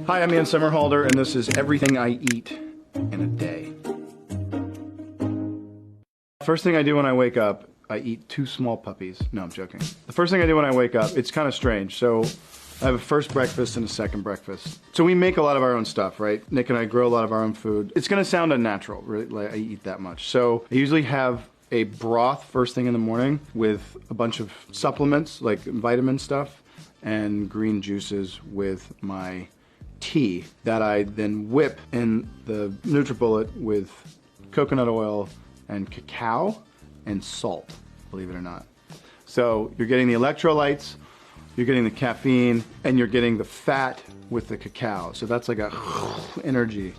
Hi, I'm Iansomerhalder, and this is everything I eat in a day. First thing I do when I wake up, I eat 2 small puppies. No, I'm joking. The first thing I do when I wake up, it's kind of strange. So I have a first breakfast and a second breakfast. So we make a lot of our own stuff, right? Nick and I grow a lot of our own food. It's gonna sound unnatural, really, like I eat that much. So I usually have a broth first thing in the morning with a bunch of supplements, like vitamin stuff, and green juices with my tea that I then whip in the NutriBullet with coconut oil and cacao and salt, believe it or not. So you're getting the electrolytes, you're getting the caffeine, and you're getting the fat with the cacao. So that's like a energy.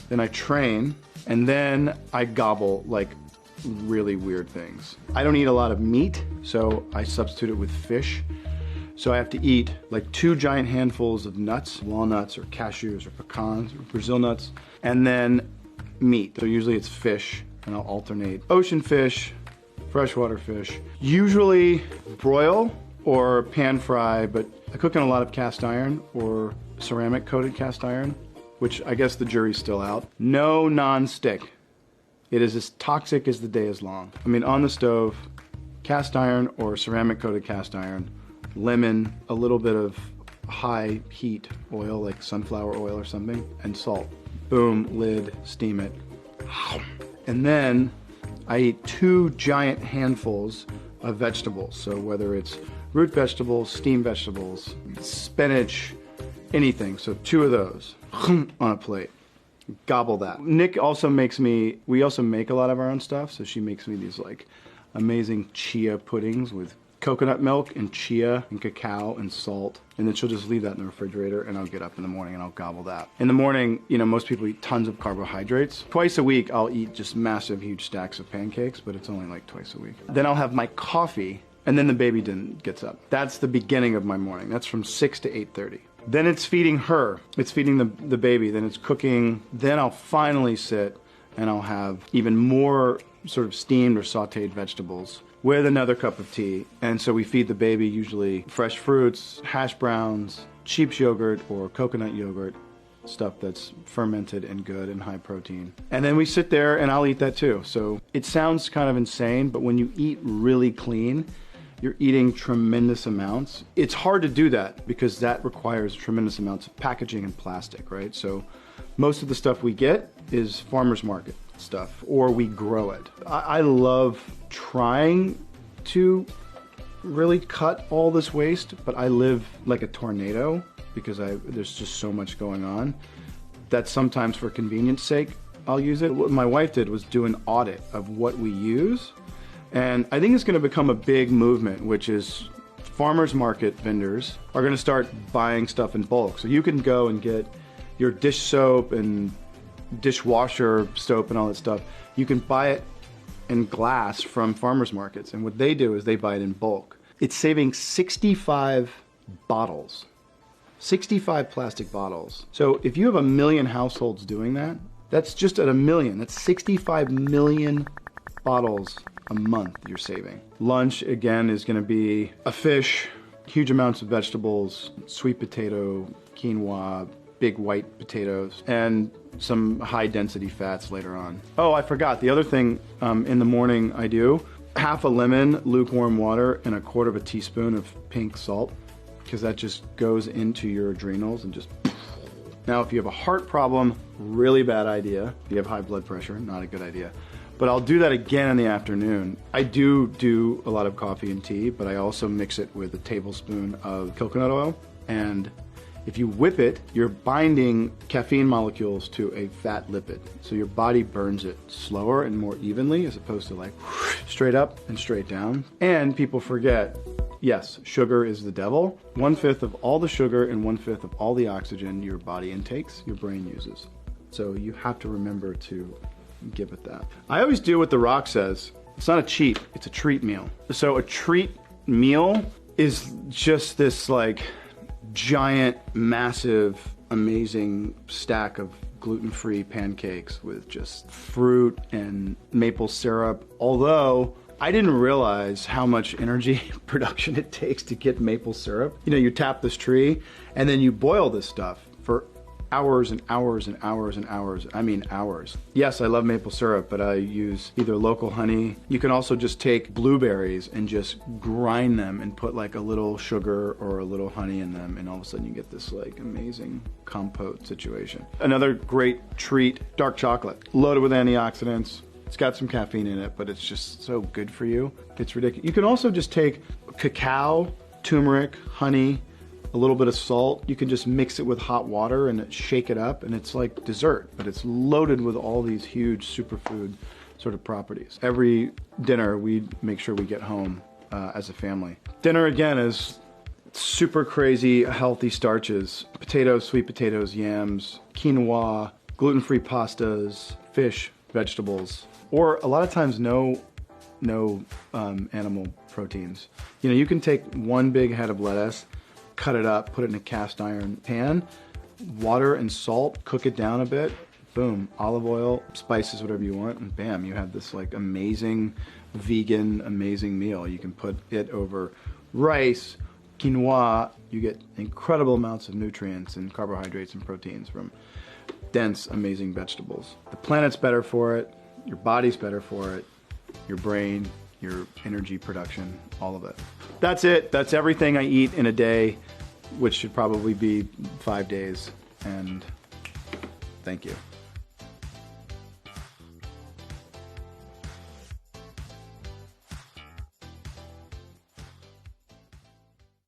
Then I train, and then I gobble like really weird things. I don't eat a lot of meat, so I substitute it with fish. So I have to eat like 2 giant handfuls of nuts, walnuts or cashews or pecans or Brazil nuts, and then meat. So usually it's fish, and I'll alternate ocean fish, freshwater fish. Usually broil or pan fry, but I cook in a lot of cast iron or ceramic coated cast iron, which I guess the jury's still out. No non-stick. It is as toxic as the day is long. I mean, on the stove, cast iron or ceramic coated cast iron, lemon, a little bit of high heat oil like sunflower oil or something, and salt. Boom, lid, steam it. And then I eat 2 giant handfuls of vegetables. So whether it's root vegetables, steamed vegetables, spinach, anything. So 2 of those on a plate. Gobble that. Nick also makes me, we also make a lot of our own stuff. So she makes me these like amazing chia puddings with coconut milk and chia and cacao and salt, and then she'll just leave that in the refrigerator, and I'll get up in the morning and I'll gobble that. In the morning, you know, most people eat tons of carbohydrates. Twice a week I'll eat just massive huge stacks of pancakes, but it's only like twice a week. Then I'll have my coffee, and then the baby gets up. That's the beginning of my morning. That's from 6 to 8:30. Then it's feeding her. It's feeding the baby. Then it's cooking. Then I'll finally sit and I'll have even more sort of steamed or sauteed vegetables with another cup of tea. And so we feed the baby usually fresh fruits, hash browns, sheep's yogurt or coconut yogurt, stuff that's fermented and good and high protein. And then we sit there and I'll eat that too. So it sounds kind of insane, but when you eat really clean, you're eating tremendous amounts. It's hard to do that because that requires tremendous amounts of packaging and plastic, right? So most of the stuff we get is farmer's market stuff, or we grow it. I love trying to really cut all this waste, but I live like a tornado because there's just so much going on that sometimes for convenience sake, I'll use it. What my wife did was do an audit of what we use, and I think it's gonna become a big movement, which is farmers market vendors are gonna start buying stuff in bulk. So you can go and get your dish soap and dishwasher soap and all that stuff. You can buy it in glass from farmers markets, and what they do is they buy it in bulk. It's saving 65 bottles, 65 plastic bottles. So if you have 1 million households doing that, that's just at 1 million. That's 65 million bottles a month you're saving. Lunch, again, is gonna be a fish, huge amounts of vegetables, sweet potato, quinoa, big white potatoes, and some high density fats later on. Oh, I forgot, the other thing in the morning I do, half a lemon, lukewarm water, and 1/4 teaspoon of pink salt, because that just goes into your adrenals and just... Now, if you have a heart problem, really bad idea. If you have high blood pressure, not a good idea. But I'll do that again in the afternoon. I do a lot of coffee and tea, but I also mix it with a tablespoon of coconut oil, and if you whip it, you're binding caffeine molecules to a fat lipid. So your body burns it slower and more evenly as opposed to like straight up and straight down. And people forget, yes, sugar is the devil. 1/5 of all the sugar and 1/5 of all the oxygen your body intakes, your brain uses. So you have to remember to give it that. I always do what The Rock says. It's not a cheat, it's a treat meal. So a treat meal is just this like giant, massive, amazing stack of gluten-free pancakes with just fruit and maple syrup. Although I didn't realize how much energy production it takes to get maple syrup. You know, you tap this tree and then you boil this stuff for hours and hours and hours and hours. I mean hours. Yes, I love maple syrup, but I use either local honey. You can also just take blueberries and just grind them and put like a little sugar or a little honey in them, and all of a sudden you get this like amazing compote situation. Another great treat, dark chocolate. Loaded with antioxidants. It's got some caffeine in it, but it's just so good for you. It's ridiculous. You can also just take cacao, turmeric, honey, a little bit of salt. You can just mix it with hot water and shake it up, and it's like dessert, but it's loaded with all these huge superfood sort of properties. Every dinner, we make sure we get home as a family. Dinner, again, is super crazy healthy starches. Potatoes, sweet potatoes, yams, quinoa, gluten-free pastas, fish, vegetables, or a lot of times no animal proteins. You know, you can take one big head of lettuce, cut it up, put it in a cast iron pan, water and salt, cook it down a bit, boom, olive oil, spices, whatever you want, and bam, you have this like amazing vegan, amazing meal. You can put it over rice, quinoa, you get incredible amounts of nutrients and carbohydrates and proteins from dense, amazing vegetables. The planet's better for it, your body's better for it, your brain, your energy production, all of it. That's it. That's everything I eat in a day, which should probably be 5 days. And thank you.